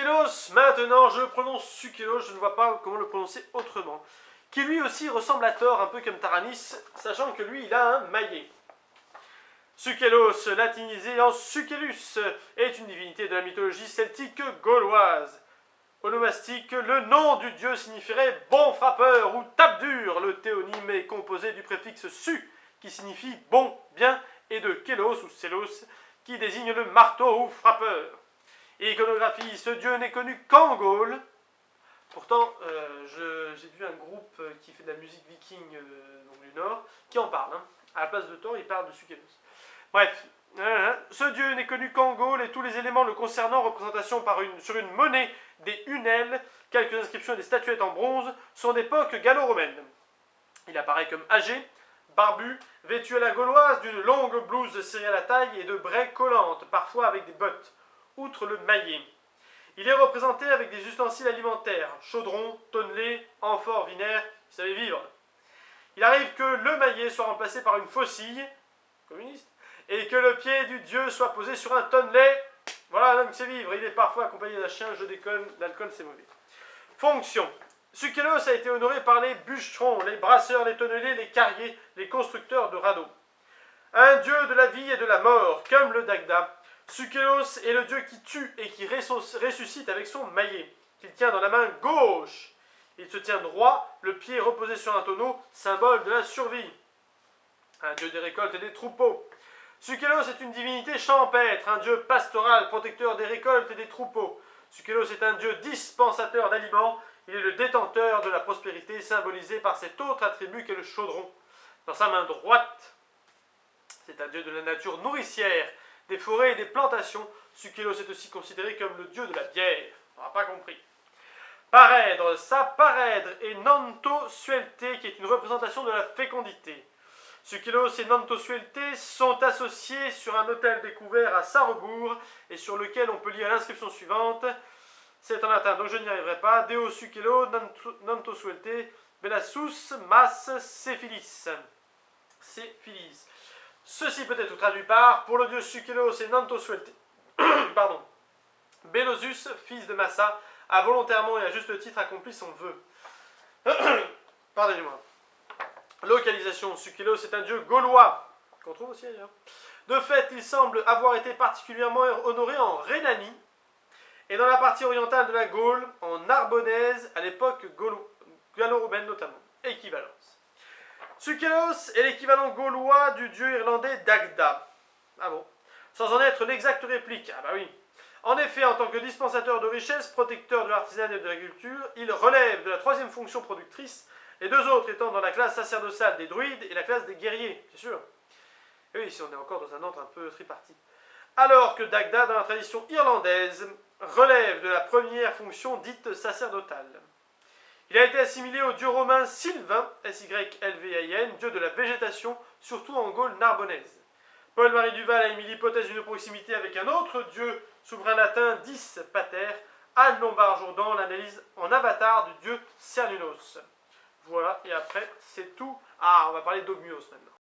Sukelos, maintenant je le prononce Sukelos, je ne vois pas comment le prononcer autrement. Qui lui aussi ressemble à Thor, un peu comme Taranis, sachant que lui il a un maillet. Sukelos, latinisé en Sukellus, est une divinité de la mythologie celtique gauloise. Onomastique, le nom du dieu signifierait bon frappeur ou tape dur. Le théonyme est composé du préfixe su, qui signifie bon, bien, et de kélos ou sélos, qui désigne le marteau ou frappeur. Iconographie, ce dieu n'est connu qu'en Gaule. Pourtant, j'ai vu un groupe qui fait de la musique viking donc du Nord, qui en parle. Hein. À la place de Thor, il parle de Sukelos. Bref, ce dieu n'est connu qu'en Gaule et tous les éléments le concernant, représentation sur une monnaie, des hunelles, quelques inscriptions et des statuettes en bronze, sont d'époque gallo-romaine. Il apparaît comme âgé, barbu, vêtu à la gauloise d'une longue blouse serrée à la taille et de braies collantes, parfois avec des bottes, outre le maillet. Il est représenté avec des ustensiles alimentaires, chaudron, tonnelet, amphore, vinaire, il savait vivre. Il arrive que le maillet soit remplacé par une faucille, communiste, et que le pied du dieu soit posé sur un tonnelet. Voilà un homme qui sait vivre. Il est parfois accompagné d'un chien, je déconne, l'alcool c'est mauvais. Fonction. Sukelos a été honoré par les bûcherons, les brasseurs, les tonneliers, les carriers, les constructeurs de radeaux. Un dieu de la vie et de la mort, comme le Dagda. Sukelos est le dieu qui tue et qui ressuscite avec son maillet, qu'il tient dans la main gauche. Il se tient droit, le pied reposé sur un tonneau, symbole de la survie. Un dieu des récoltes et des troupeaux. Sukelos est une divinité champêtre, un dieu pastoral, protecteur des récoltes et des troupeaux. Sukelos est un dieu dispensateur d'aliments, il est le détenteur de la prospérité, symbolisé par cet autre attribut qu'est le chaudron. Dans sa main droite, c'est un dieu de la nature nourricière, des forêts et des plantations. Sukelos est aussi considéré comme le dieu de la bière. On n'a pas compris. Parèdre, sa parèdre est Nantosuelte, qui est une représentation de la fécondité. Sukelos et Nantosuelte sont associés sur un autel découvert à Sarrebourg et sur lequel on peut lire l'inscription suivante. C'est en latin, donc je n'y arriverai pas. Deo Sukelo Nantosuelte Bellassus Mas Cephilis. Cephilis. Ceci peut être traduit par, pour le dieu Sukelos et Nantosuelte, pardon, Bellosus, fils de Massa, a volontairement et à juste titre accompli son vœu. Pardonnez-moi. Localisation, Sukelos est un dieu gaulois, qu'on trouve aussi ailleurs. De fait, il semble avoir été particulièrement honoré en Rhénanie et dans la partie orientale de la Gaule, en Narbonnaise, à l'époque gallo-romaine notamment. Équivalence. Sukelos est l'équivalent gaulois du dieu irlandais Dagda. Ah bon? Sans en être l'exacte réplique. Ah bah oui. En effet, en tant que dispensateur de richesses, protecteur de l'artisanat et de l'agriculture, il relève de la troisième fonction productrice, les deux autres étant dans la classe sacerdotale des druides et la classe des guerriers, c'est sûr. Et oui, ici on est encore dans un ordre un peu tripartite. Alors que Dagda, dans la tradition irlandaise, relève de la première fonction dite sacerdotale. Il a été assimilé au dieu romain Sylvain, Sylvain, dieu de la végétation, surtout en Gaule narbonnaise. Paul-Marie Duval a émis l'hypothèse d'une proximité avec un autre dieu souverain latin, Dis Pater. Anne Lombard-Jourdan l'analyse en avatar du dieu Cernunnos. Voilà, et après, c'est tout. Ah, on va parler d'Ogmios maintenant.